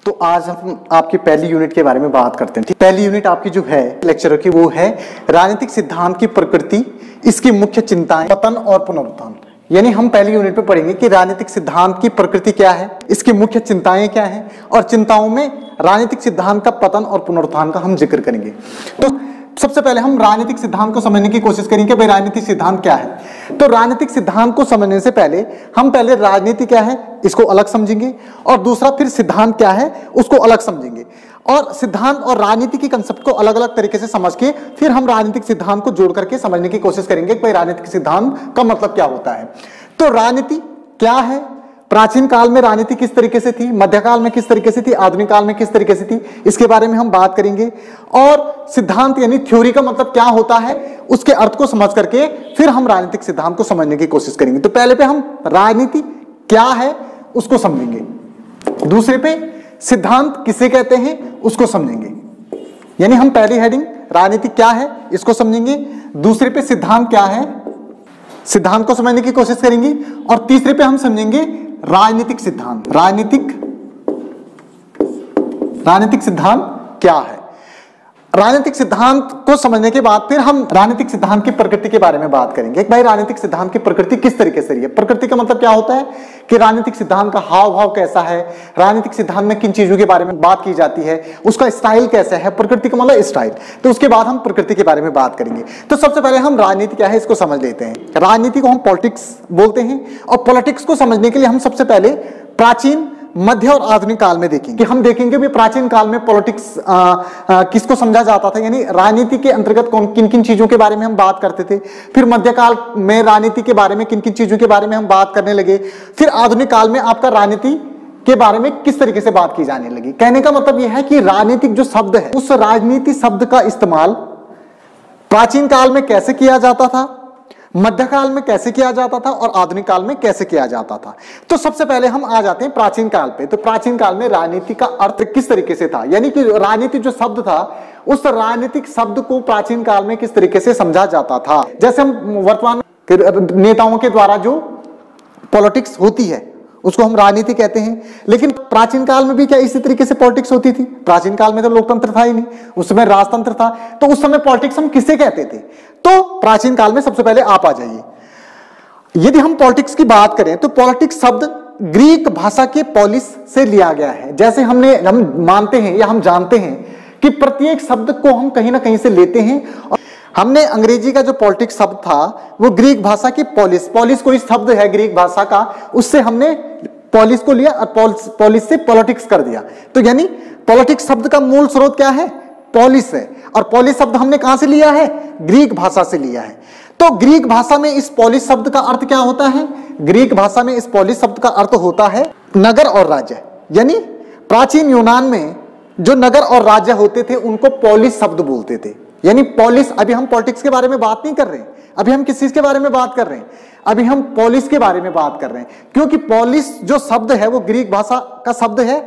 तो आज हम आपकी पहली यूनिट के बारे में बात करते हैं। पहली यूनिट आपकी जो है लेक्चर की वो है राजनीतिक सिद्धांत की प्रकृति, इसकी मुख्य चिंताएं, पतन और पुनरुत्थान। यानी हम पहली यूनिट में पढ़ेंगे कि राजनीतिक सिद्धांत की प्रकृति क्या है, इसकी मुख्य चिंताएं क्या हैं और चिंताओं में राजनीतिक सिद्धांत का पतन और पुनरुत्थान का हम जिक्र करेंगे। तो सबसे पहले हम राजनीतिक सिद्धांत को समझने की कोशिश करेंगे भाई राजनीतिक सिद्धांत क्या है। तो राजनीतिक सिद्धांत को समझने से पहले हम पहले राजनीति क्या है इसको अलग समझेंगे और दूसरा फिर सिद्धांत क्या है उसको अलग समझेंगे और सिद्धांत और राजनीति के कंसेप्ट को अलग अलग तरीके से समझ के फिर हम राजनीतिक सिद्धांत को जोड़ करके समझने की कोशिश करेंगे कि भाई राजनीतिक सिद्धांत का मतलब क्या होता है। तो राजनीति क्या है, प्राचीन काल में राजनीति किस तरीके से थी, मध्यकाल में किस तरीके से थी, आधुनिक काल में किस तरीके से थी, इसके बारे में हम बात करेंगे। और सिद्धांत यानी थ्योरी का मतलब क्या होता है उसके अर्थ को समझ करके फिर हम राजनीतिक सिद्धांत को समझने की कोशिश करेंगे। तो पहले पे हम राजनीति क्या है उसको समझेंगे, दूसरे पे सिद्धांत किसे कहते हैं उसको समझेंगे। यानी हम पहली हेडिंग राजनीति क्या है इसको समझेंगे, दूसरे पे सिद्धांत क्या है सिद्धांत को समझने की कोशिश करेंगे और तीसरे पे हम समझेंगे राजनीतिक सिद्धांत। राजनीतिक सिद्धांत क्या है। राजनीतिक सिद्धांत को समझने के बाद फिर हम राजनीतिक सिद्धांत की प्रकृति के बारे में बात करेंगे। भाई राजनीतिक सिद्धांत की प्रकृति किस तरीके से रही है। प्रकृति का मतलब क्या होता है कि राजनीतिक सिद्धांत का हाव भाव कैसा है, राजनीतिक सिद्धांत में किन चीजों के बारे में बात की जाती है, उसका स्टाइल कैसा है। प्रकृति का मतलब स्टाइल। तो उसके बाद हम प्रकृति के बारे में बात करेंगे। तो सबसे पहले हम राजनीति क्या है इसको समझ लेते हैं। राजनीति को हम पॉलिटिक्स बोलते हैं और पॉलिटिक्स को समझने के लिए हम सबसे पहले प्राचीन, मध्य और आधुनिक काल में देखेंगे। हम देखेंगे भी प्राचीन काल में पॉलिटिक्स किसको समझा जाता था, यानी राजनीति के अंतर्गत कौन किन किन चीजों के बारे में हम बात करते थे। फिर मध्यकाल में राजनीति के बारे में किन किन चीजों के बारे में हम बात करने लगे। फिर आधुनिक काल में आपका राजनीति के बारे में किस तरीके से बात की जाने लगी। कहने का मतलब यह है कि राजनीतिक जो शब्द है उस राजनीति शब्द का इस्तेमाल प्राचीन काल में कैसे किया जाता था, मध्यकाल में कैसे किया जाता था और आधुनिक काल में कैसे किया जाता था। तो सबसे पहले हम आ जाते हैं प्राचीन काल पे। तो प्राचीन काल में राजनीति का अर्थ किस तरीके से था, यानी कि राजनीति जो शब्द था उस राजनीतिक शब्द को प्राचीन काल में किस तरीके से समझा जाता था। जैसे हम वर्तमान नेताओं के द्वारा जो पॉलिटिक्स होती है उसको हम राजनीति कहते हैं, लेकिन प्राचीन काल में भी क्या इसी तरीके से पॉलिटिक्स होती थी। प्राचीन काल में तो लोकतंत्र था ही नहीं, उस समय राजतंत्र था। तो उस समय पॉलिटिक्स हम किसे कहते थे। तो प्राचीन काल में सबसे पहले आप आ जाइए। यदि हम पॉलिटिक्स की बात करें तो पॉलिटिक्स शब्द ग्रीक भाषा के पॉलिस से लिया गया है। जैसे हम मानते हैं या हम जानते हैं कि प्रत्येक शब्द को हम कहीं ना कहीं से लेते हैं और हमने अंग्रेजी का जो पॉलिटिक्स शब्द था वो ग्रीक भाषा की पॉलिस कोई शब्द है ग्रीक भाषा का, उससे हमने पॉलिस को लिया और पॉलिस से पॉलिटिक्स कर दिया। तो यानी पॉलिटिक्स शब्द का मूल स्रोत क्या है, पॉलिस है। और पॉलिस शब्द हमने कहां से लिया है, ग्रीक भाषा से लिया है। तो ग्रीक भाषा में इस पॉलिस शब्द का अर्थ क्या होता है, ग्रीक भाषा में इस पॉलिस शब्द का अर्थ होता है नगर और राज्य। यानी प्राचीन यूनान में जो नगर और राज्य होते थे उनको पॉलिस शब्द बोलते थे। यानी पॉलिस, अभी हम पॉलिटिक्स के बारे में बात नहीं कर रहे हैं, अभी हम किस चीज के बारे में बात कर रहे हैं, अभी हम पॉलिस के बारे में बात कर रहे हैं। क्योंकि पॉलिस जो शब्द है वो ग्रीक भाषा का शब्द है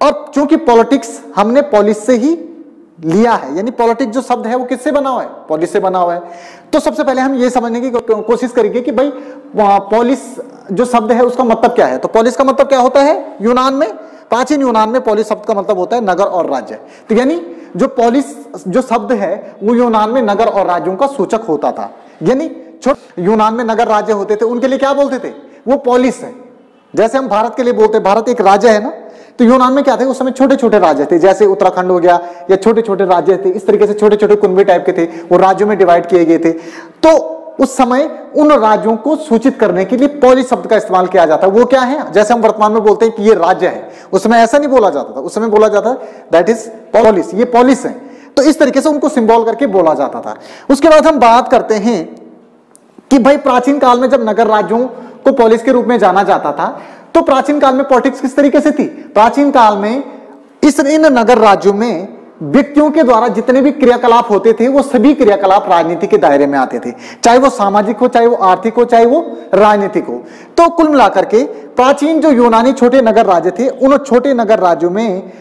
और क्योंकि पॉलिटिक्स हमने पॉलिस से ही लिया है, यानी पॉलिटिक्स जो शब्द है वो किससे बना हुआ है, पॉलिस से बना हुआ है। तो सबसे पहले हम ये समझने की कोशिश करेंगे कि भाई पॉलिस जो शब्द है उसका मतलब क्या है। तो पॉलिस का मतलब क्या होता है, यूनान में, प्राचीन यूनान में पॉलिस शब्द का मतलब होता है नगर और राज्य। तो यानी जो पॉलिस जो शब्द है वो यूनान में नगर और राज्यों का सूचक होता था। यानी यूनान में नगर राज्य होते थे उनके लिए क्या बोलते थे, वो पॉलिस है। जैसे हम भारत के लिए बोलते हैं, भारत एक राज्य है ना, तो यूनान में क्या थे उस समय छोटे छोटे राज्य थे, जैसे उत्तराखंड हो गया या छोटे छोटे राज्य थे, इस तरीके से छोटे छोटे कुनबे टाइप के थे, वो राज्यों में डिवाइड किए गए थे। तो उस समय उन राज्यों को सूचित करने के लिए पॉलिस शब्द का इस्तेमाल किया जाता है। वो क्या है, जैसे हम वर्तमान में बोलते हैं कि ये राज्य है, उस समय ऐसा नहीं बोला जाता था, उस समय बोला जाता दैट इज पॉलिस, ये पॉलिस है। तो इस तरीके से उनको सिंबल करके बोला जाता था। उसके बाद हम बात करते हैं कि भाई प्राचीन काल में जब नगर राज्यों को पॉलिस के रूप में जाना जाता था तो प्राचीन काल में पॉलिटिक्स किस तरीके से थी। प्राचीन काल में इन नगर राज्यों में व्यक्तियों के द्वारा जितने भी क्रियाकलाप होते थे वो सभी क्रियाकलाप राजनीति के दायरे में आते थे, चाहे वो सामाजिक हो, चाहे वो आर्थिक हो, चाहे वो राजनीतिक हो। तो कुल मिलाकर के प्राचीन जो यूनानी छोटे नगर राज्य थे उन छोटे नगर राज्यों में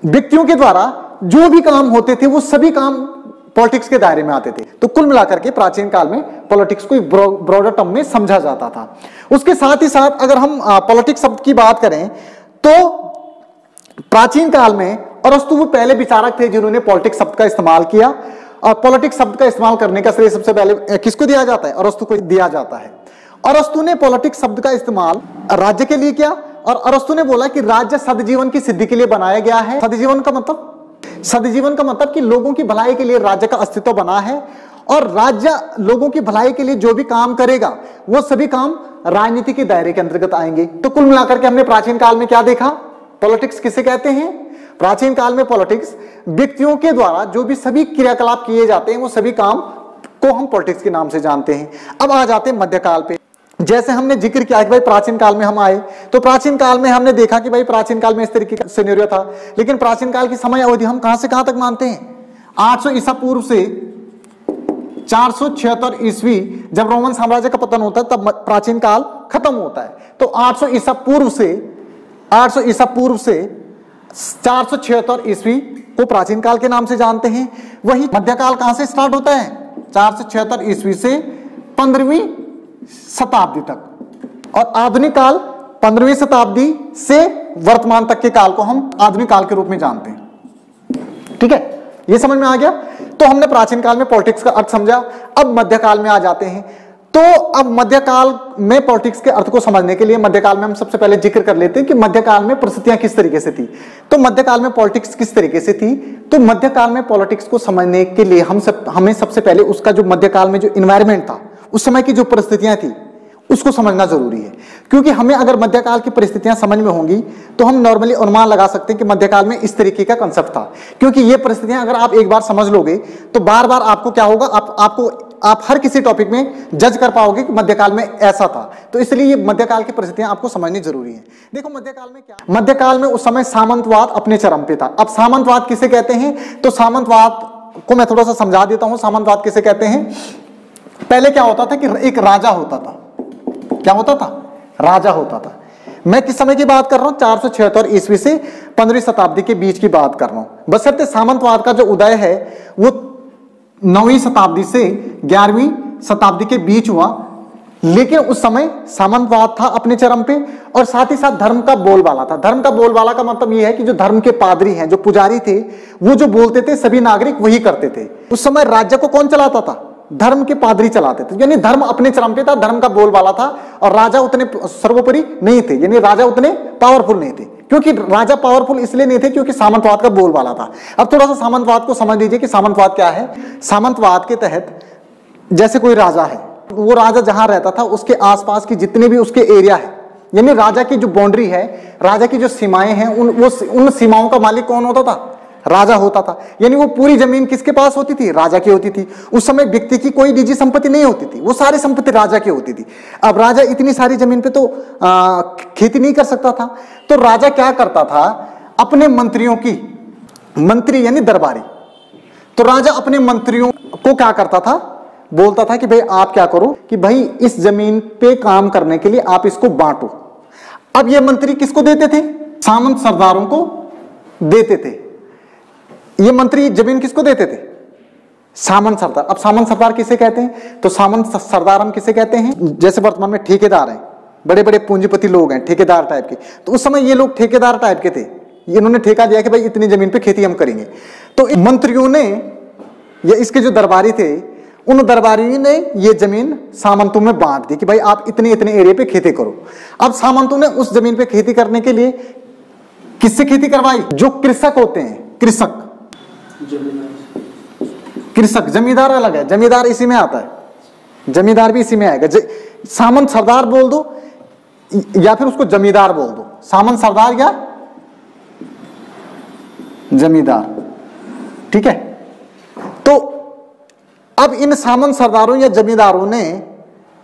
व्यक्तियों के द्वारा जो भी काम होते थे वो सभी काम पॉलिटिक्स के दायरे में आते थे। तो कुल मिलाकर के प्राचीन काल में पॉलिटिक्स को ब्रॉडर टर्म में समझा जाता था। उसके साथ ही साथ अगर हम पॉलिटिक्स शब्द की बात करें तो प्राचीन काल में अरस्तु वो पहले विचारक थे जिन्होंने पॉलिटिक्स शब्द का इस्तेमाल किया, और पॉलिटिक्स शब्द का इस्तेमाल करने का श्रेय सबसे पहले किसको दिया जाता है? अरस्तु को दिया जाता है। अरस्तु ने पॉलिटिक्स शब्द का इस्तेमाल राज्य के लिए किया, और अरस्तु ने बोला कि राज्य सदजीवन की सिद्धि के लिए बनाया गया है। सदजीवन का मतलब कि लोगों की भलाई के लिए राज्य का अस्तित्व बना है, और राज्य लोगों की भलाई के लिए जो भी काम करेगा वो सभी काम राजनीति के दायरे के अंतर्गत आएंगे। तो कुल मिलाकर के हमने प्राचीन काल में क्या देखा? पॉलिटिक्स किसे कहते हैं? प्राचीन काल में पॉलिटिक्स व्यक्तियों के द्वारा जो भी सभी क्रियाकलाप किए जाते हैं वो सभी काम को हम पॉलिटिक्स के नाम से जानते हैं। अब आ जाते हैं मध्यकाल पे। जैसे हमने जिक्र किया कि भाई प्राचीन काल में हम आए, तो प्राचीन काल में हमने देखा कि भाई प्राचीन काल में इस तरीके का सिनेरियो था। लेकिन प्राचीन काल की समय अवधि हम कहां से कहां तक मानते हैं? 800 ईसा पूर्व से 476 ईस्वी जब रोमन साम्राज्य का पतन होता है तब प्राचीन काल खत्म होता है। तो 800 ईसा पूर्व से 476 ईस्वी को प्राचीन काल के नाम से जानते हैं। वही मध्यकाल कहां से स्टार्ट होता है? 476 ईस्वी से 15वीं शताब्दी तक, और आधुनिक काल 15वीं शताब्दी से वर्तमान तक के काल को हम आधुनिक काल के रूप में जानते हैं। ठीक है, ये समझ में आ गया। तो हमने प्राचीन काल में पॉलिटिक्स का अर्थ समझा। अब मध्यकाल में आ जाते हैं। तो अब मध्यकाल में पॉलिटिक्स के अर्थ को समझने के लिए मध्यकाल में हम सबसे पहले जिक्र कर लेते हैं कि मध्यकाल में परिस्थितियां किस तरीके से थी। तो मध्यकाल में पॉलिटिक्स किस तरीके से थी? तो मध्यकाल में पॉलिटिक्स को समझने के लिए हमें सबसे पहले उसका जो मध्यकाल में जो इन्वायरमेंट था, उस समय की जो परिस्थितियां थी उसको समझना जरूरी है। क्योंकि हमें अगर मध्यकाल की परिस्थितियां समझ में होंगी तो हम नॉर्मली अनुमान लगा सकते हैं कि मध्यकाल में इस तरीके का कंसेप्ट था। क्योंकि ये परिस्थितियां अगर आप एक बार समझ लोगे तो बार बार आपको क्या होगा, आप हर किसी टॉपिक में जज कर पाओगे कि मध्यकाल में ऐसा था। तो इसलिए ये मध्यकाल की परिस्थितियां आपको समझनी जरूरी है। देखो मध्यकाल में क्या, मध्यकाल में उस समय सामंतवाद अपने चरम पे था। अब सामंतवाद किसे कहते हैं? तो सामंतवाद को मैं थोड़ा सा समझा देता हूं। सामंतवाद किसे कहते हैं? पहले क्या होता था कि एक राजा होता था। क्या होता था? राजा होता था। मैं किस समय की बात कर रहा हूं? 476 ईस्वी से 15वीं शताब्दी के बीच की बात कर रहा हूं। बशर्ते सामंतवाद का जो उदय है वो 9वीं शताब्दी से 11वीं शताब्दी के बीच हुआ। लेकिन उस समय सामंतवाद था अपने चरम पे, और साथ ही साथ धर्म का बोलबाला था। धर्म का बोलबाला का मतलब यह है कि जो धर्म के पादरी हैं, जो पुजारी थे, वो जो बोलते थे सभी नागरिक वही करते थे। उस समय राज्य को कौन चलाता था? धर्म के पादरी चलाते थे। यानी धर्म अपने चरम पे था, धर्म का बोलबाला था, और राजा उतने सर्वोपरि नहीं थे। यानी राजा उतने पावरफुल नहीं थे। क्योंकि राजा पावरफुल इसलिए नहीं थे क्योंकि सामंतवाद का बोलबाला था। अब थोड़ा सा सामंतवाद को समझ लीजिए कि सामंतवाद क्या है। सामंतवाद के तहत जैसे कोई राजा है, वो राजा जहां रहता था उसके आसपास की जितने भी उसके एरिया है, यानी राजा की जो बाउंड्री है, राजा की जो सीमाएं हैं, उन सीमाओं का मालिक कौन होता था? राजा होता था। यानी वो पूरी जमीन किसके पास होती थी? राजा की होती थी। उस समय व्यक्ति की कोई निजी संपत्ति नहीं होती थी, वो सारी संपत्ति राजा की होती थी। अब राजा इतनी सारी जमीन पे तो खेती नहीं कर सकता था। तो राजा क्या करता था? अपने मंत्रियों की, मंत्री यानी दरबारी, तो राजा अपने मंत्रियों को क्या करता था? बोलता था कि भाई आप क्या करो कि भाई इस जमीन पे काम करने के लिए आप इसको बांटो। अब ये मंत्री किसको देते थे? सामंत सरदारों को देते थे। ये मंत्री जमीन किसको देते थे? सामंत सरदार। अब सामंत सरदार किसे कहते हैं? तो सामंत सरदार हम किसे कहते हैं? जैसे वर्तमान में ठेकेदार हैं, बड़े बड़े पूंजीपति लोग हैं, ठेकेदार टाइप के। तो उस समय ये लोग ठेकेदार टाइप के थे। इन्होंने ठेका दिया कि भाई इतनी जमीन पे खेती हम करेंगे। तो मंत्रियों ने या इसके जो दरबारी थे, उन दरबारियों ने ये जमीन सामंतों में बांट दी कि भाई आप इतने इतने एरिया पे खेती करो। अब सामंतों ने उस जमीन पे खेती करने के लिए किससे खेती करवाई? जो कृषक होते हैं, कृषक, जमींदार अलग है, जमींदार इसी में आता है, जमींदार भी इसी में आएगा। सामंत सरदार बोल दो या फिर उसको जमींदार बोल दो, सामंत सरदार या जमींदार। ठीक है। तो अब इन सामंत सरदारों या जमींदारों ने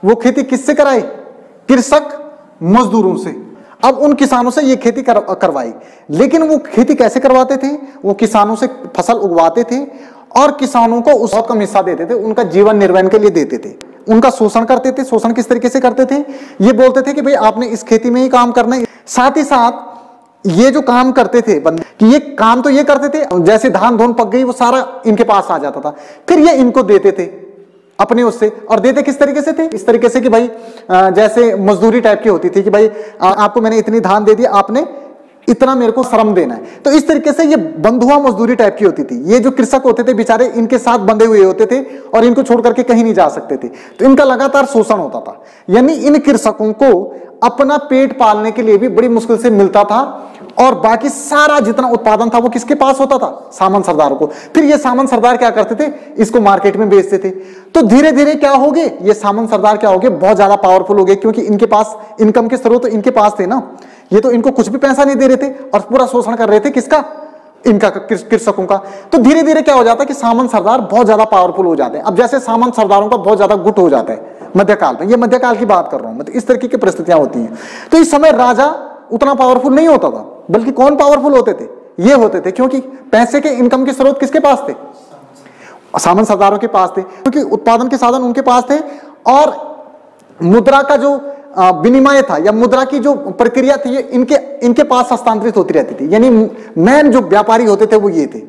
वो खेती किससे कराई? कृषक मजदूरों से। अब उन किसानों से ये खेती करवाई। लेकिन वो खेती कैसे करवाते थे? वो किसानों से फसल उगवाते थे और किसानों को उस बहुत कम हिस्सा देते थे, उनका जीवन निर्वहन के लिए देते थे, उनका शोषण करते थे। शोषण किस तरीके से करते थे? ये बोलते थे कि भाई आपने इस खेती में ही काम करना है। साथ ही साथ ये जो काम करते थे बंदे कि ये काम तो ये करते थे, जैसे धान धोन पक गई वो सारा इनके पास आ जाता था, फिर ये इनको देते थे अपने उससे। और देते किस तरीके से थे? इस तरीके से कि भाई जैसे मजदूरी टाइप की होती थी कि भाई आपको मैंने इतनी धान दे दी, आपने इतना मेरे को श्रम देना है। तो इस तरीके से ये बंधुआ मजदूरी टाइप की होती थी। ये जो कृषक होते थे बेचारे इनके साथ बंधे हुए होते थे और इनको छोड़ करके कहीं नहीं जा सकते थे, तो इनका लगातार शोषण होता था। यानी इन कृषकों को अपना पेट पालने के लिए भी बड़ी मुश्किल से मिलता था और बाकी सारा जितना उत्पादन था वो किसके पास होता था? सामंत सरदारों को। फिर ये सामंत सरदार क्या करते थे? इसको मार्केट में बेचते थे। तो धीरे धीरे क्या हो गए? ये सामंत सरदार क्या हो गए? बहुत ज्यादा पावरफुल हो गए, क्योंकि इनके पास इनकम के स्रोत तो इनके पास थे ना। ये तो इनको कुछ भी पैसा नहीं दे रहे थे और पूरा शोषण कर रहे थे किसका? इनका, कृषकों का। तो धीरे धीरे क्या हो जाता है कि सामंत सरदार बहुत ज्यादा पावरफुल हो जाते हैं। अब जैसे सामंत सरदारों का बहुत ज्यादा गुट हो जाता है मध्यकाल में, ये मध्यकाल की बात कर रहा हूं, मतलब इस तरीके की परिस्थितियां होती हैं। तो इस समय राजा उतना पावरफुल नहीं होता था, बल्कि कौन पावरफुल होते थे? ये होते थे, क्योंकि पैसे के, इनकम के स्रोत किसके पास थे? सामंत सरदारों के पास थे, क्योंकि उत्पादन के साधन उनके पास थे और मुद्रा का जो विनिमय था या मुद्रा की जो प्रक्रिया थी ये इनके पास हस्तांतरित होती रहती थी। यानी मेन जो व्यापारी होते थे वो ये थे।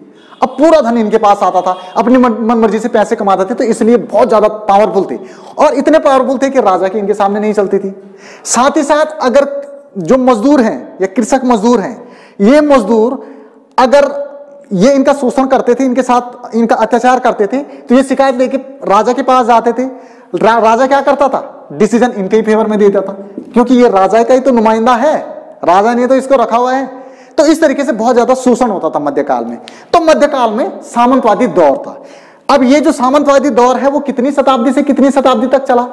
अब पूरा धन इनके पास आता था, अपनी मन मर्जी से पैसे कमाते थे, तो इसलिए बहुत ज्यादा पावरफुल थे और इतने पावरफुल थे कि राजा की इनके सामने नहीं चलती थी। साथ ही साथ अगर जो मजदूर हैं या कृषक मजदूर हैं, ये मजदूर अगर ये इनका शोषण करते थे, इनके साथ इनका अत्याचार करते थे, तो ये शिकायत लेके राजा के पास जाते थे। राजा क्या करता था? डिसीजन इनके ही फेवर में देता था, क्योंकि ये राजा का ही तो नुमाइंदा है, राजा ने तो इसको रखा हुआ है। तो इस तरीके से बहुत ज्यादा शोषण होता था मध्यकाल में। तो मध्यकाल में सामंतवादी दौर था। अब ये जो सामंतवादी दौर है वो कितनी शताब्दी से कितनी शताब्दी तक चला?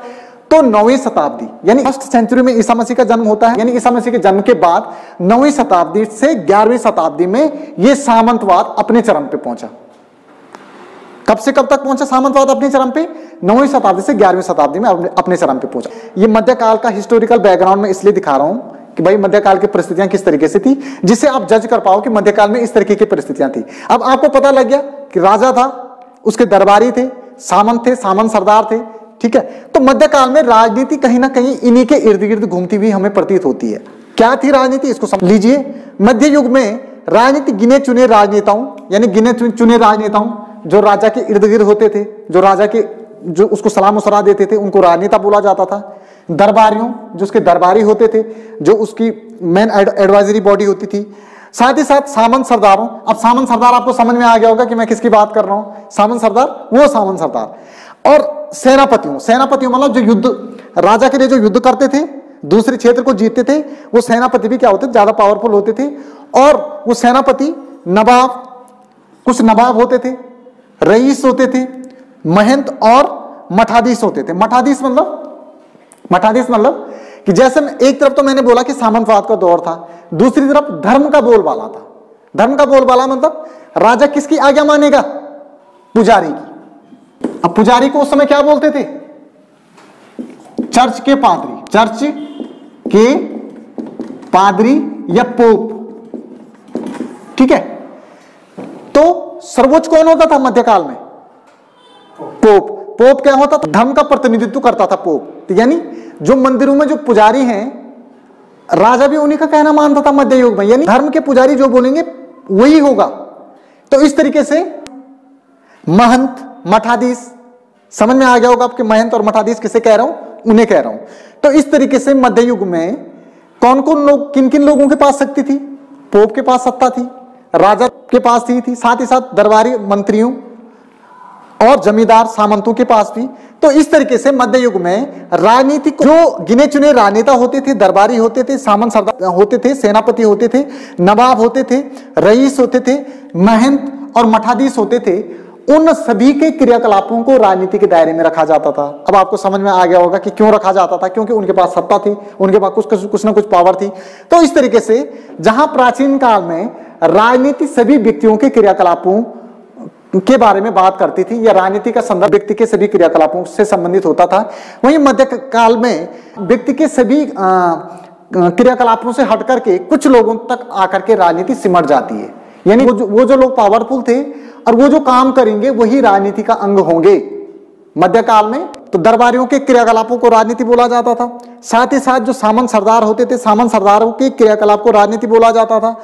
तो 9वीं शताब्दी, यानी फर्स्ट सेंचुरी में ईसा मसीह का जन्म होता है। यानी ईसा मसीह के जन्म के बाद 9वीं शताब्दी से 11वीं शताब्दी में ये सामंतवाद अपने चरम पे पहुंचा। कब से कब तक पहुंचा सामंतवाद अपने चरम पे? 9वीं शताब्दी से 11वीं शताब्दी में अपने चरम पे पहुंचा। ये मध्यकाल का हिस्टोरिकल बैकग्राउंड में इसलिए दिखा रहा हूं कि भाई मध्यकाल की परिस्थितियां किस तरीके से थी, जिससे आप जज कर पाओ कि मध्यकाल में इस तरीके की परिस्थितियां थी। अब आपको पता लग गया कि राजा था, उसके दरबारी थे, सामंत थे, सामंत सरदार थे, ठीक है। तो मध्यकाल में राजनीति कहीं ना कहीं इन्हीं के इर्द गिर्द घूमती हुई हमें प्रतीत होती है। क्या थी राजनीति, इसको समझ लीजिए। मध्य युग में राजनीति गिने चुने राजनेताओं, यानी गिने चुने राजनेताओं जो राजा के इर्द गिर्द होते थे, जो राजा के जो उसको सलाम मुसरा देते थे, उनको राजनेता बोला जाता था। दरबारियों, जो उसके दरबारी होते थे, जो उसकी मेन एडवाइजरी बॉडी होती थी। साथ ही साथ सामंत सरदारों। अब सामंत सरदार आपको समझ में आ गया होगा कि मैं किसकी बात कर रहा हूं। सामंत सरदार, वो सामंत सरदार। और सेनापतियों मतलब जो युद्ध, राजा के लिए जो युद्ध करते थे, दूसरे क्षेत्र को जीतते थे, वो सेनापति भी क्या होते थे? ज्यादा पावरफुल होते थे। और वो सेनापति नवाब, कुछ नवाब होते थे, रईस होते थे, महंत और मठाधीश होते थे। मठाधीश मतलब कि जैसे एक तरफ तो मैंने बोला कि सामंतवाद का दौर था, दूसरी तरफ धर्म का बोलबाला था। धर्म का बोलबाला मतलब राजा किसकी आज्ञा मानेगा? पुजारी की। अब पुजारी को उस समय क्या बोलते थे? चर्च के पादरी, चर्च के पादरी या पोप, ठीक है। तो सर्वोच्च कौन होता था मध्यकाल में? पोप। पोप क्या होता था? धर्म का प्रतिनिधित्व करता था पोप। तो यानी जो मंदिरों में जो पुजारी हैं, राजा भी उन्हीं का कहना मानता था मध्य युग में। यानी धर्म के पुजारी जो बोलेंगे वही होगा। तो इस तरीके से महंत, मठाधीश, समझ में आ गया होगा आपके महंत और मठाधीश किसे कह रहा हूं? उन्हें कह रहा हूं। तो इस तरीके से मध्य युग में कौन कौन लोग, किन किन लोगों के पास शक्ति थी? पोप के पास सत्ता थी, राजा के पास थी, साथ ही साथ दरबारी मंत्रियों और जमींदार सामंतों के पास भी। तो इस तरीके से मध्य युग में राजनीति जो गिने चुने राजनेता होते थे, दरबारी होते थे, सामंत सरदार होते थे, सेनापति होते थे, नवाब होते थे, रईस होते थे, महंत और मठाधीश होते थे, उन सभी के क्रियाकलापों को राजनीति के दायरे में रखा जाता था। अब आपको समझ में आ गया होगा कि क्यों रखा जाता था, क्योंकि उनके पास सत्ता थी, उनके पास कुछ ना कुछ पावर थी। तो इस तरीके से जहां प्राचीन काल में राजनीति सभी व्यक्तियों के क्रियाकलापों के बारे में बात करती थी, या राजनीति का संदर्भ व्यक्ति के सभी क्रियाकलापों से संबंधित होता था, वहीं मध्य काल में व्यक्ति के सभी क्रियाकलापों से हट करके कुछ लोगों तक आकर के राजनीति सिमट जाती है। यानी वो जो लोग पावरफुल थे और वो जो काम करेंगे वही राजनीति का अंग होंगे मध्यकाल में। तो दरबारियों के क्रियाकलापों को राजनीति बोला जाता था। साथ ही साथ जो सामंत सरदार होते थे, सामंत सरदारों के क्रियाकलाप को राजनीति बोला जाता था।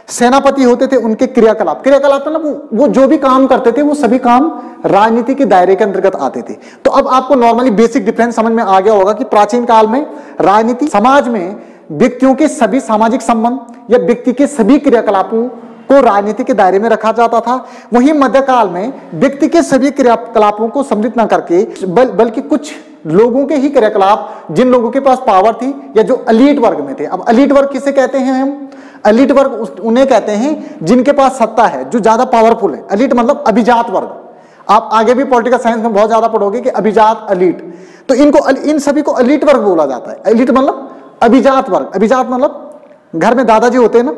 सेनापति होते थे, उनके क्रियाकलाप मतलब वो जो भी काम करते थे वो सभी काम राजनीति के दायरे के अंतर्गत आते थे। तो अब आपको नॉर्मली बेसिक डिफरेंस समझ में आ गया होगा कि प्राचीन काल में राजनीति समाज में व्यक्तियों के सभी सामाजिक संबंध या व्यक्ति के सभी क्रियाकलापों को राजनीति के दायरे में रखा जाता था। वहीं मध्यकाल में व्यक्ति के सभी क्रियाकलापों को सम्मिलित न करके बल्कि कुछ लोगों के ही क्रियाकलाप, जिन लोगों के पास पावर थी या जो एलीट वर्ग में थे। अब एलीट वर्ग किसे कहते हैं हम? एलीट वर्ग उन्हें कहते हैं जिनके पास सत्ता है, जो ज्यादा पावरफुल है। एलीट मतलब अभिजात वर्ग। आप आगे भी पॉलिटिकल साइंस में बहुत ज्यादा पढ़ोगे कि अभिजात, एलीट, तो इन सभी को एलीट वर्ग बोला जाता है। एलीट मतलब अभिजात वर्ग। अभिजात मतलब घर में दादाजी होते हैं ना,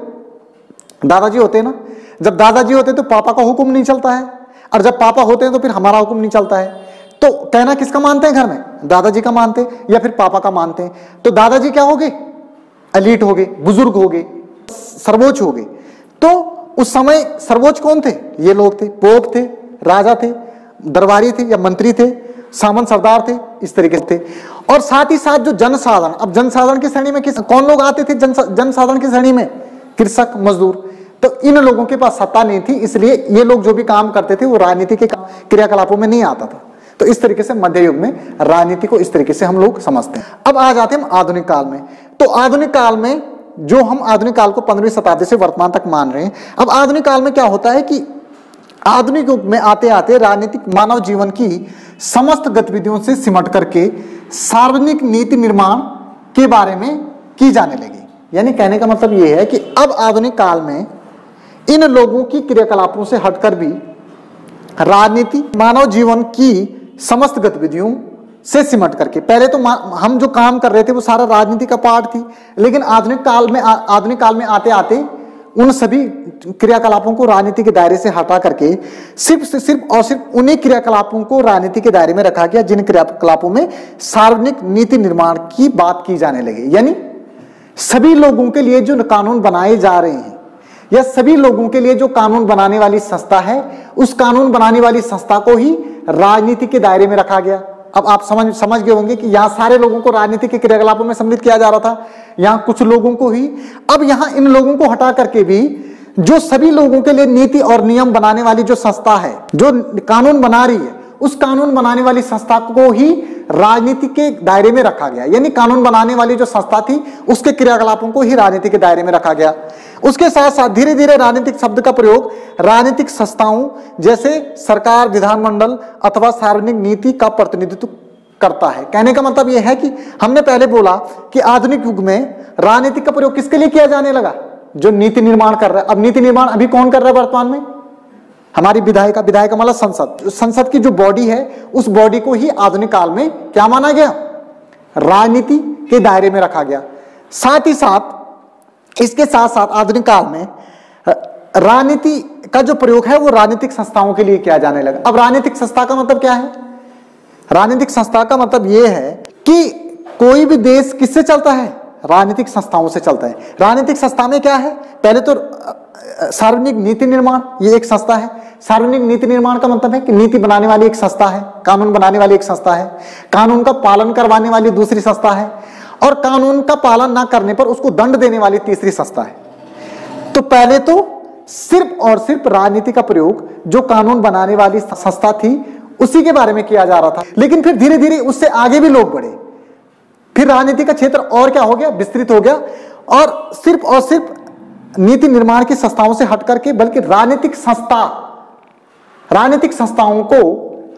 दादाजी होते हैं ना, जब दादाजी होते हैं तो पापा का हुक्म नहीं चलता है, और जब पापा होते हैं तो फिर हमारा हुक्म नहीं चलता है। तो कहना किसका मानते हैं घर में? दादाजी का मानते हैं या फिर पापा का मानते हैं। तो दादाजी क्या हो गए? एलीट हो गए, बुजुर्ग हो गए, सर्वोच्च हो गए। तो उस समय सर्वोच्च कौन थे? ये लोग थे। पोप थे, राजा थे, दरबारी थे या मंत्री थे, सामंत सरदार थे, इस तरीके से थे। और साथ ही साथ जो जनसाधारण, अब जनसाधारण की श्रेणी में कौन लोग आते थे? जनसाधारण की श्रेणी में कृषक, मजदूर। तो इन लोगों के पास सत्ता नहीं थी, इसलिए ये लोग जो भी काम करते थे वो राजनीति के क्रियाकलापों में नहीं आता था। तो इस तरीके से मध्य युग में राजनीति को इस तरीके से हम लोग समझते हैं। अब आ जाते हैं हम आधुनिक काल में। तो आधुनिक काल में जो हम आधुनिक काल को 15वीं शताब्दी से वर्तमान तक मान रहे हैं, अब आधुनिक काल में क्या होता है कि आधुनिक युग में आते आते राजनीतिक मानव जीवन की समस्त गतिविधियों से सिमट करके सार्वजनिक नीति निर्माण के बारे में की जाने लगी। यानी कहने का मतलब यह है कि अब आधुनिक काल में इन लोगों की क्रियाकलापों से हटकर भी राजनीति मानव जीवन की समस्त गतिविधियों से सिमट करके, पहले तो हम जो काम कर रहे थे वो सारा राजनीति का पार्ट थी, लेकिन आधुनिक काल में आते आते उन सभी क्रियाकलापों को राजनीति के दायरे से हटा करके सिर्फ उन्हीं क्रियाकलापों को राजनीति के दायरे में रखा गया जिन क्रियाकलापों में सार्वजनिक नीति निर्माण की बात की जाने लगी। यानी सभी लोगों के लिए जो कानून बनाए जा रहे हैं या सभी लोगों के लिए जो कानून बनाने वाली संस्था है, उस कानून बनाने वाली संस्था को ही राजनीति के दायरे में रखा गया। अब आप समझ गए होंगे कि यहाँ सारे लोगों को राजनीति के क्रियाकलापों में सम्मिलित किया जा रहा था, यहाँ कुछ लोगों को ही। अब यहाँ इन लोगों को हटा करके भी जो सभी लोगों के लिए नीति और नियम बनाने वाली जो संस्था है, जो कानून बना रही है, उस कानून बनाने वाली संस्था को ही राजनीति के दायरे में रखा गया। यानी कानून बनाने वाली जो संस्था थी उसके क्रियाकलापों को ही राजनीति के दायरे में रखा गया। उसके साथ साथ धीरे धीरे राजनीतिक शब्द का प्रयोग राजनीतिक संस्थाओं जैसे सरकार, विधानमंडल अथवा सार्वजनिक नीति का प्रतिनिधित्व करता है। कहने का मतलब यह है कि हमने पहले बोला कि आधुनिक युग में राजनीति का प्रयोग किसके लिए किया जाने लगा? जो नीति निर्माण कर रहा है। अब नीति निर्माण अभी कौन कर रहा है वर्तमान में? हमारी विधायिका मतलब संसद। संसद की जो बॉडी है उस बॉडी को ही आधुनिक काल में क्या माना गया? राजनीति के दायरे में रखा गया। साथ ही साथ इसके साथ साथ आधुनिक काल में राजनीति का जो प्रयोग है वो राजनीतिक संस्थाओं के लिए किया जाने लगा। अब राजनीतिक संस्था का मतलब क्या है? राजनीतिक संस्था का मतलब यह है कि कोई भी देश किससे चलता है? राजनीतिक संस्थाओं से चलता है। राजनीतिक संस्था में क्या है? पहले तो सार्वजनिक नीति निर्माण, ये एक संस्था है। सार्वजनिक नीति निर्माण का मतलब है कि नीति बनाने वाली एक संस्था है, कानून बनाने वाली एक संस्था है, कानून का पालन करवाने वाली दूसरी संस्था है, और कानून का पालन ना करने पर उसको दंड देने वाली तीसरी संस्था है। तो पहले तो सिर्फ और सिर्फ राजनीति का प्रयोग जो कानून बनाने वाली संस्था थी उसी के बारे में किया जा रहा था, लेकिन फिर धीरे धीरे उससे आगे भी लोग बढ़े। फिर राजनीति का क्षेत्र और क्या हो गया? विस्तृत हो गया, और सिर्फ नीति निर्माण की संस्थाओं से हट करके बल्कि राजनीतिक संस्थाओं को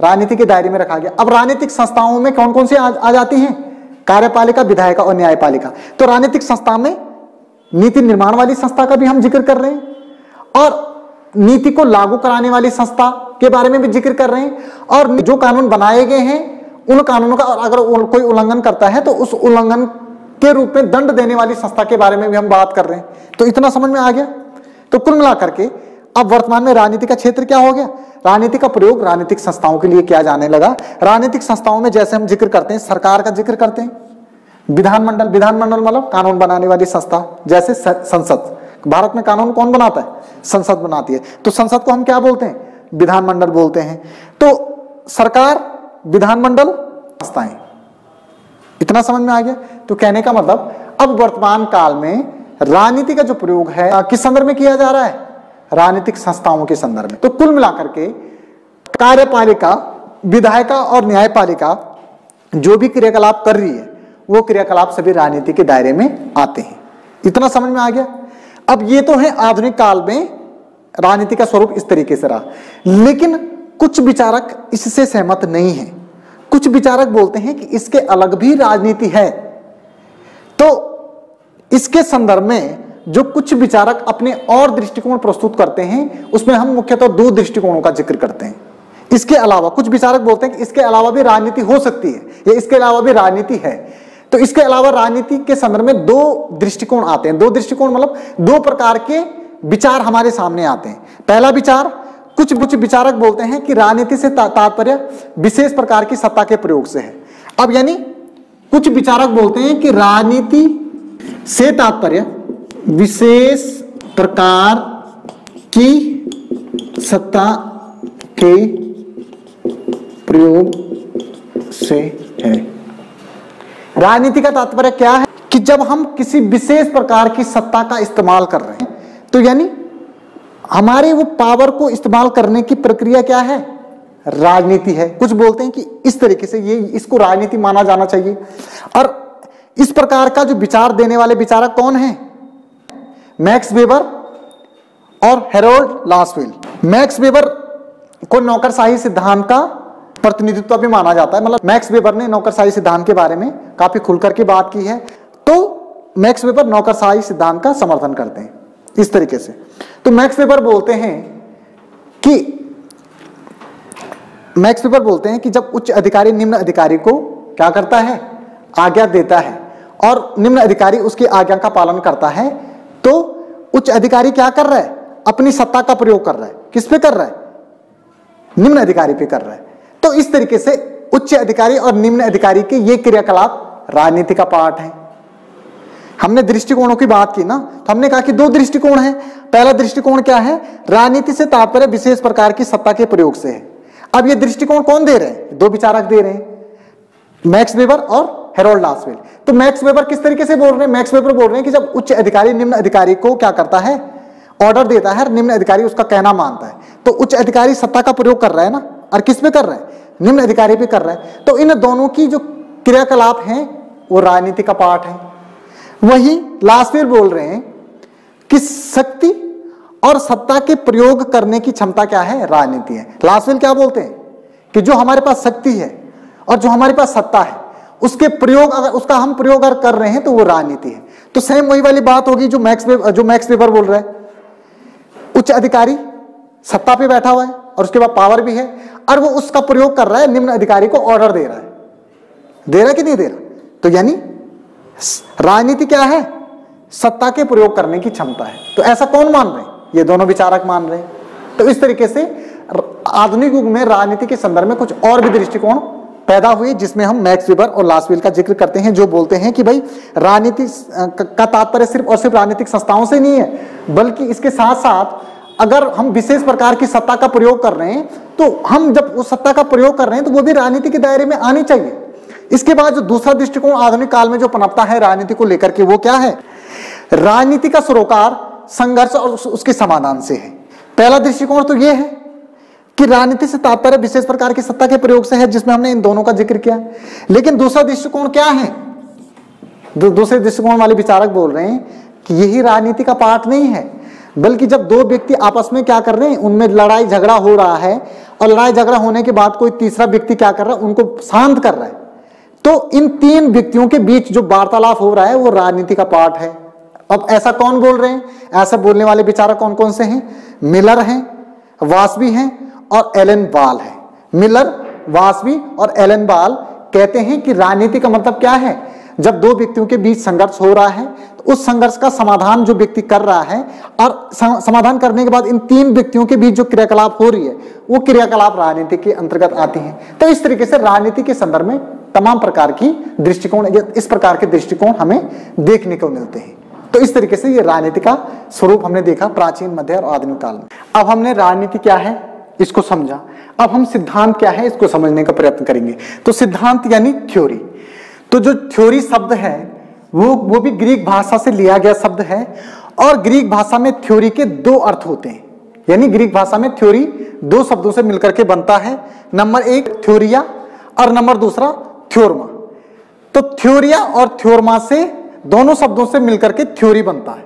राजनीति के दायरे में रखा गया। अब राजनीतिक संस्थाओं में कौन कौन सी आ जाती हैं? कार्यपालिका, विधायिका और न्यायपालिका। तो राजनीतिक संस्था में नीति निर्माण वाली संस्था का भी हम जिक्र कर रहे हैं, और नीति को लागू कराने वाली संस्था के बारे में भी जिक्र कर रहे हैं, और जो कानून बनाए गए हैं उन कानूनों का अगर कोई उल्लंघन करता है तो उस उल्लंघन के रूप में दंड देने वाली संस्था के बारे में भी हम बात कर रहे हैं। तो इतना समझ में आ गया। तो कुल मिलाकर के अब वर्तमान में राजनीति का क्षेत्र क्या हो गया? राजनीति का प्रयोग राजनीतिक संस्थाओं के लिए किया जाने लगा। राजनीतिक संस्थाओं में जैसे हम जिक्र करते हैं, सरकार का जिक्र करते हैं, विधानमंडल मतलब कानून बनाने वाली संस्था, जैसे संसद। भारत में कानून कौन बनाता है? संसद बनाती है। तो संसद को हम क्या बोलते हैं? विधानमंडल बोलते हैं। तो सरकार, विधानमंडल, संस्थाएं। इतना समझ में आ गया। तो कहने का मतलब अब वर्तमान काल में राजनीति का जो प्रयोग है किस संदर्भ में किया जा रहा है? राजनीतिक संस्थाओं के संदर्भ में। तो कुल मिलाकर के कार्यपालिका, विधायिका और न्यायपालिका जो भी क्रियाकलाप कर रही है वो क्रियाकलाप सभी राजनीति के दायरे में आते हैं। इतना समझ में आ गया। अब ये तो है आधुनिक काल में राजनीति का स्वरूप इस तरीके से रहा, लेकिन कुछ विचारक इससे सहमत नहीं है। कुछ विचारक बोलते हैं कि इसके अलग भी राजनीति है। तो इसके संदर्भ में जो कुछ विचारक अपने और दृष्टिकोण प्रस्तुत करते हैं, उसमें हम मुख्यतः दो दृष्टिकोणों का जिक्र करते हैं। इसके अलावा कुछ विचारक बोलते हैं कि इसके अलावा भी राजनीति हो सकती है या इसके अलावा भी राजनीति है। तो इसके अलावा राजनीति के संदर्भ में दो दृष्टिकोण आते हैं। दो दृष्टिकोण मतलब दो प्रकार के विचार हमारे सामने आते हैं। पहला विचार, कुछ विचारक बोलते हैं कि राजनीति से तात्पर्य विशेष प्रकार की सत्ता के प्रयोग से है। अब यानी कुछ विचारक बोलते हैं कि राजनीति से तात्पर्य विशेष प्रकार की सत्ता के प्रयोग से है। राजनीति का तात्पर्य क्या है कि जब हम किसी विशेष प्रकार की सत्ता का इस्तेमाल कर रहे हैं, तो यानी हमारे वो पावर को इस्तेमाल करने की प्रक्रिया क्या है, राजनीति है। कुछ बोलते हैं कि इस तरीके से ये इसको राजनीति माना जाना चाहिए। और इस प्रकार का जो विचार देने वाले विचारक कौन है, मैक्स वेबर और हेरोल्ड लासवेल। मैक्स वेबर को नौकरशाही सिद्धांत का प्रतिनिधित्व भी माना जाता है। मतलब मैक्स वेबर ने नौकरशाही सिद्धांत के बारे में काफी खुलकर के बात की है। तो मैक्स वेबर नौकरशाही सिद्धांत का समर्थन करते हैं इस तरीके से। तो मैक्स वेबर बोलते हैं कि जब उच्च अधिकारी निम्न अधिकारी को क्या करता है, आज्ञा देता है, और निम्न अधिकारी उसकी आज्ञा का पालन करता है, तो उच्च अधिकारी क्या कर रहा है, अपनी सत्ता का प्रयोग कर रहा है। किस पे कर रहा है, निम्न अधिकारी पे कर रहा है। तो इस तरीके से उच्च अधिकारी और निम्न अधिकारी के ये क्रियाकलाप राजनीति का पार्ट है। हमने दृष्टिकोणों की बात की ना, तो हमने कहा कि दो दृष्टिकोण हैं। पहला दृष्टिकोण क्या है, राजनीति से तात्पर्य विशेष प्रकार की सत्ता के प्रयोग से है। अब ये दृष्टिकोण कौन दे रहे हैं, दो विचारक दे रहे हैं, मैक्स वेबर और हेरोल्ड लासवेल। तो मैक्स वेबर किस तरीके से बोल रहे हैं, मैक्स वेबर बोल रहे हैं कि जब उच्च अधिकारी निम्न अधिकारी को क्या करता है, ऑर्डर देता है, निम्न अधिकारी उसका कहना मानता है, तो उच्च अधिकारी सत्ता का प्रयोग कर रहा है ना, और किस पे कर रहा है, निम्न अधिकारी पे कर रहा है। तो इन दोनों की जो क्रियाकलाप हैं वो राजनीति का पार्ट है। वही लासवेल बोल रहे हैं कि शक्ति और सत्ता के प्रयोग करने की क्षमता क्या है, राजनीति है। लासवेल क्या बोलते हैं कि जो हमारे पास शक्ति है और जो हमारे पास सत्ता है, उसके प्रयोग अगर उसका हम प्रयोग अगर कर रहे हैं तो वो राजनीति है। तो सेम वही वाली बात होगी जो मैक्स वेबर बोल रहा है। उच्च अधिकारी सत्ता पे बैठा हुआ है और उसके बाद पावर भी है, और वो उसका प्रयोग कर रहा है, निम्न अधिकारी को ऑर्डर दे रहा है कि नहीं दे रहा। तो यानी राजनीति क्या है, सत्ता के प्रयोग करने की क्षमता है। तो ऐसा कौन मान रहे हैं, ये दोनों विचारक मान रहे हैं। तो इस तरीके से आधुनिक युग में राजनीति के संदर्भ में कुछ और भी दृष्टिकोण पैदा हुए, जिसमें हम मैक्स वेबर और लासवेल का जिक्र करते हैं, जो बोलते हैं कि भाई राजनीति का तात्पर्य सिर्फ और सिर्फ राजनीतिक संस्थाओं से नहीं है, बल्कि इसके साथ साथ अगर हम विशेष प्रकार की सत्ता का प्रयोग कर रहे हैं, तो हम जब उस सत्ता का प्रयोग कर रहे हैं तो वो भी राजनीति के दायरे में आनी चाहिए। इसके बाद जो दूसरा दृष्टिकोण आधुनिक काल में जो पनपता है राजनीति को लेकर के, वो क्या है, राजनीति का सरोकार संघर्ष और उसके समाधान से है। पहला दृष्टिकोण तो यह है कि राजनीति से तात्पर्य विशेष प्रकार की सत्ता के प्रयोग से है, जिसमें हमने इन दोनों का जिक्र किया। लेकिन दूसरा दृष्टिकोण क्या है, दूसरे दृष्टिकोण वाले विचारक बोल रहे हैं कि यही राजनीति का पार्ट नहीं है, बल्कि जब दो व्यक्ति आपस में क्या कर रहे हैं, उनमें लड़ाई झगड़ा हो रहा है, और लड़ाई झगड़ा होने के बाद कोई तीसरा व्यक्ति क्या कर रहा है, उनको शांत कर रहा है, तो इन तीन व्यक्तियों के बीच जो वार्तालाप हो रहा है वो राजनीति का पार्ट है। अब ऐसा कौन बोल रहे हैं, ऐसा बोलने वाले विचारक कौन कौन से हैं, मिलर हैं, वासवी हैं और एलन बाल है। मिलर, वासवी और एलन बाल कहते हैं कि राजनीति का मतलब क्या है, जब दो व्यक्तियों के बीच संघर्ष हो रहा है तो उस संघर्ष का समाधान जो व्यक्ति कर रहा है, और समाधान करने के बाद इन तीन व्यक्तियों के बीच जो क्रियाकलाप हो रही है वो क्रियाकलाप राजनीति के अंतर्गत आती हैं। तो इस तरीके से राजनीति के संदर्भ में तमाम प्रकार की दृष्टिकोण, इस प्रकार के दृष्टिकोण हमें देखने को मिलते हैं। तो इस तरीके से ये राजनीति का स्वरूप हमने देखा प्राचीन, मध्य और आधुनिक काल में। अब हमने राजनीति क्या है इसको समझा, अब हम सिद्धांत क्या है इसको समझने का प्रयत्न करेंगे। तो सिद्धांत यानी थ्योरी। तो जो थ्योरी शब्द है वो भी ग्रीक भाषा से लिया गया शब्द है, और ग्रीक भाषा में थ्योरी के दो अर्थ होते हैं। यानी ग्रीक भाषा में थ्योरी दो शब्दों से मिलकर के बनता है, नंबर एक थ्योरिया और नंबर दूसरा थ्योरमा। तो थ्योरिया और थ्योरमा से, दोनों शब्दों से मिलकर के थ्योरी बनता है।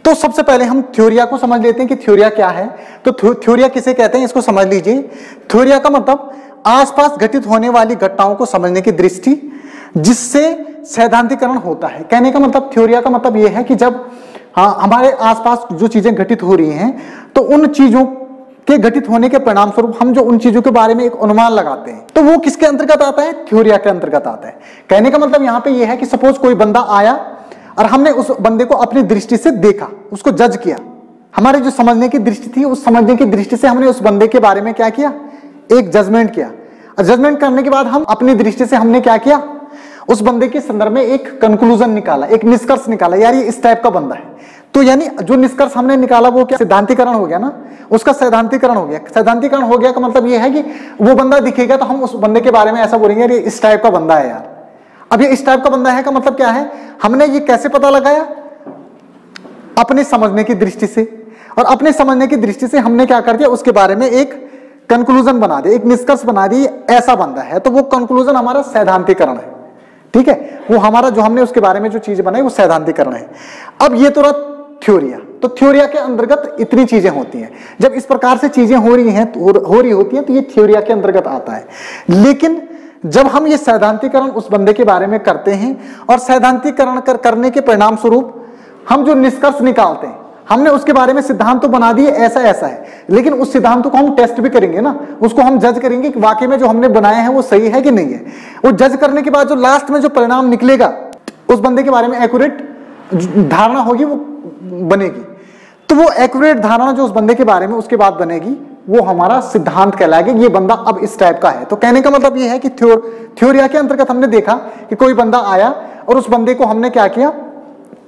तो सबसे पहले हम थ्योरिया को समझ लेते हैं कि थ्योरिया क्या है। तो थ्योरिया किसे कहते हैं, इसको समझ लीजिए। थ्योरिया का मतलब आसपास घटित होने वाली घटनाओं को समझने की दृष्टि जिससे सैद्धांतिकरण होता है। कहने का मतलब थ्योरिया का मतलब यह है कि जब हमारे आसपास जो चीजें घटित हो रही हैं तो उन चीजों के घटित होने के परिणाम स्वरूप हम जो उन चीजों के बारे में एक अनुमान लगाते हैं, तो वो किसके अंतर्गत आता है, थ्योरिया के अंतर्गत आता है। कहने का मतलब यहां पे ये है कि सपोज कोई बंदा आया और हमने उस बंदे को अपनी दृष्टि से देखा, उसको जज किया। हमारे जो समझने की दृष्टि थी, उस समझने की दृष्टि से हमने उस बंदे के बारे में क्या किया, एक जजमेंट किया। और जजमेंट करने के बाद हम अपनी दृष्टि से हमने क्या किया, उस बंदे के संदर्भ में एक कंक्लूजन निकाला, एक निष्कर्ष निकाला, यार ये इस टाइप का बंदा है। तो यानी जो निष्कर्ष हमने निकाला वो क्या, सिद्धांतीकरण हो गया ना, उसका सैद्धांतीकरण हो गया। सैद्धांतीकरण हो गया का मतलब ये है कि वो बंदा दिखेगा तो हम उस बंदे के बारे में ऐसा बोलेंगे, ये इस टाइप का बंदा है यार। अब ये इस टाइप का बंदा है का मतलब क्या है, हमने ये कैसे पता लगाया, अपने समझने की दृष्टि से। और अपने समझने की दृष्टि से हमने क्या कर दिया, उसके बारे में एक कंक्लूजन बना दिया, एक निष्कर्ष बना दिया, ऐसा बंदा है। तो वो कंक्लूजन हमारा सैद्धांतीकरण है, ठीक है। वो हमारा जो हमने उसके बारे में जो चीज बनाई वो सैद्धांतीकरण है। अब ये तो रहा थ्योरिया। तो थ्योरिया के अंतर्गत इतनी चीजें होती हैं। जब इस प्रकार से चीजें हो रही होती हैं तो ये थ्योरिया के अंतर्गत आता है। लेकिन जब हम ये सैद्धांतीकरण उस बंदे के बारे में करते हैं और सैद्धांतीकरण करने के परिणाम स्वरूप हम जो निष्कर्ष निकालते हैं, हमने उसके बारे में सिद्धांत तो बना दिए ऐसा ऐसा है, लेकिन उस सिद्धांत को हम टेस्ट भी करेंगे ना, उसको हम जज करेंगे कि वाकई में जो हमने बनाया है वो सही है कि नहीं है। वो जज करने के बाद जो लास्ट में जो परिणाम निकलेगा उस बंदे के बारे में एक्यूरेट धारणा होगी, वो बनेगी। तो वो एक्यूरेट धारणा जो उस बंदे के बारे में उसके बाद बनेगी वो हमारा सिद्धांत कहलाएगा, ये बंदा अब इस टाइप का है। तो कहने का मतलब ये है कि थ्योरिया के अंतर्गत हमने देखा कि कोई बंदा आया और उस बंदे को हमने क्या किया,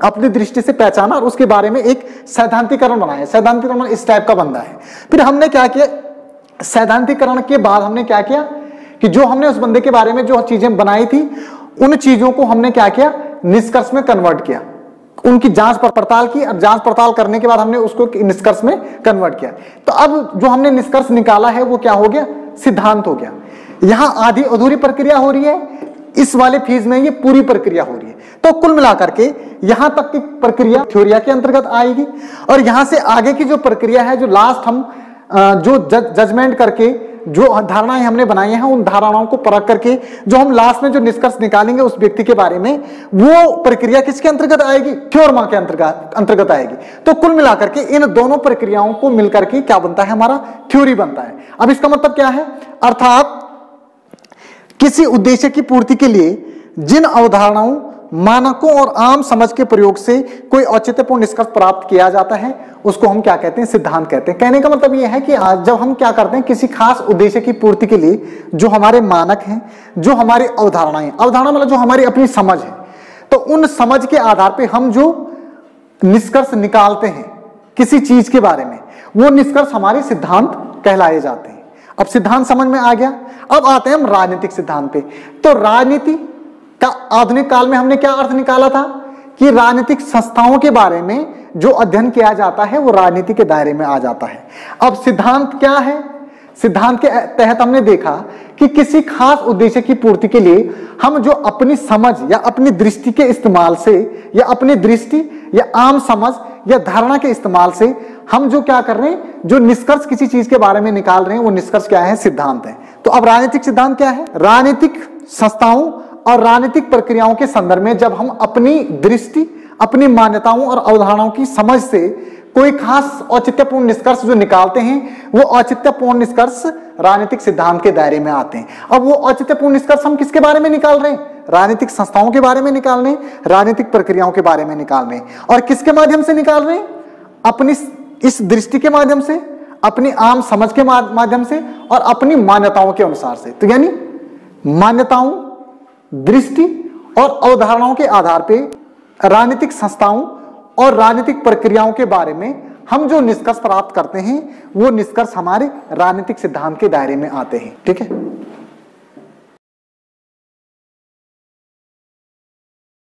अपनी दृष्टि से पहचाना और उसके बारे में एक सैद्धांतीकरण बनाया। सैद्धांतीकरण इस टाइप का बंदा है। फिर हमने क्या किया, सैद्धांतीकरण के बाद हमने क्या किया कि जो हमने उस बंदे के बारे में जो चीजें बनाई थी उन चीजों को हमने क्या किया, निष्कर्ष में कन्वर्ट किया, उनकी जांच पड़ताल की। और जांच पड़ताल करने के बाद हमने उसको निष्कर्ष में कन्वर्ट किया। तो अब जो हमने निष्कर्ष निकाला है वो क्या हो गया, सिद्धांत हो गया। यहां आधी अधूरी प्रक्रिया हो रही है, इस वाले फेज में ये पूरी प्रक्रिया हो रही है। तो कुल मिलाकर के यहां तक की प्रक्रिया थ्योरिया के अंतर्गत आएगी। और यहां से आगे की जो प्रक्रिया है, जो लास्ट हम जो जजमेंट करके जो धारणाएं हमने बनाई हैं, उन धारणाओं को परख करके जो हम लास्ट में जो निष्कर्ष निकालेंगे उस व्यक्ति के बारे में, वो प्रक्रिया किसके अंतर्गत आएगी, थ्योरमा के अंतर्गत आएगी। तो कुल मिलाकर के इन दोनों प्रक्रियाओं को मिलकर के क्या बनता है, हमारा थ्योरी बनता है। अब इसका मतलब क्या है, अर्थात किसी उद्देश्य की पूर्ति के लिए जिन अवधारणाओं, मानकों और आम समझ के प्रयोग से कोई औचित्यपूर्ण निष्कर्ष प्राप्त किया जाता है उसको हम क्या कहते हैं, सिद्धांत कहते हैं। कहने का मतलब यह है कि जब हम क्या करते हैं, किसी खास उद्देश्य की पूर्ति के लिए जो हमारे मानक हैं, जो हमारी अवधारणाएं, अवधारणा मतलब जो हमारी अपनी समझ है, तो उन समझ के आधार पर हम जो निष्कर्ष निकालते हैं किसी चीज के बारे में, वो निष्कर्ष हमारे सिद्धांत कहलाए जाते हैं। अब सिद्धांत समझ में आ गया। अब आते हैं हम राजनीतिक सिद्धांत पे। तो राजनीति का आधुनिक काल में हमने क्या अर्थ निकाला था कि राजनीतिक संस्थाओं के बारे में जो अध्ययन किया जाता है वो राजनीति के दायरे में आ जाता है। अब सिद्धांत क्या है, सिद्धांत के तहत हमने देखा कि किसी खास उद्देश्य की पूर्ति के लिए हम जो अपनी समझ या अपनी दृष्टि के इस्तेमाल से, या अपनी दृष्टि या आम समझ या धारणा के इस्तेमाल से हम जो क्या कर रहे हैं, जो निष्कर्ष किसी चीज के बारे में निकाल रहे हैं, वो निष्कर्ष क्या है, सिद्धांत है। तो अब राजनीतिक सिद्धांत क्या है, राजनीतिक संस्थाओं और राजनीतिक प्रक्रियाओं के संदर्भ में जब हम अपनी दृष्टि, अपनी मान्यताओं और अवधारणाओं की समझ से कोई खास औचित्यपूर्ण निष्कर्ष जो निकालते हैं, वो औचित्यपूर्ण निष्कर्ष राजनीतिक सिद्धांत के दायरे में आते हैं। अब वो औचित्यपूर्ण निष्कर्ष हम किसके बारे में निकाल रहे हैं, राजनीतिक संस्थाओं के बारे में निकाल रहे हैं, राजनीतिक प्रक्रियाओं के बारे में निकाल रहे हैं। और किसके माध्यम से निकाल रहे हैं, अपनी इस दृष्टि के माध्यम से, अपनी आम समझ के माध्यम से और अपनी मान्यताओं के अनुसार से। तो यानी मान्यताओं, दृष्टि और अवधारणाओं के आधार पर राजनीतिक संस्थाओं और राजनीतिक प्रक्रियाओं के बारे में हम जो निष्कर्ष प्राप्त करते हैं वो निष्कर्ष हमारे राजनीतिक सिद्धांत के दायरे में आते हैं। ठीक है।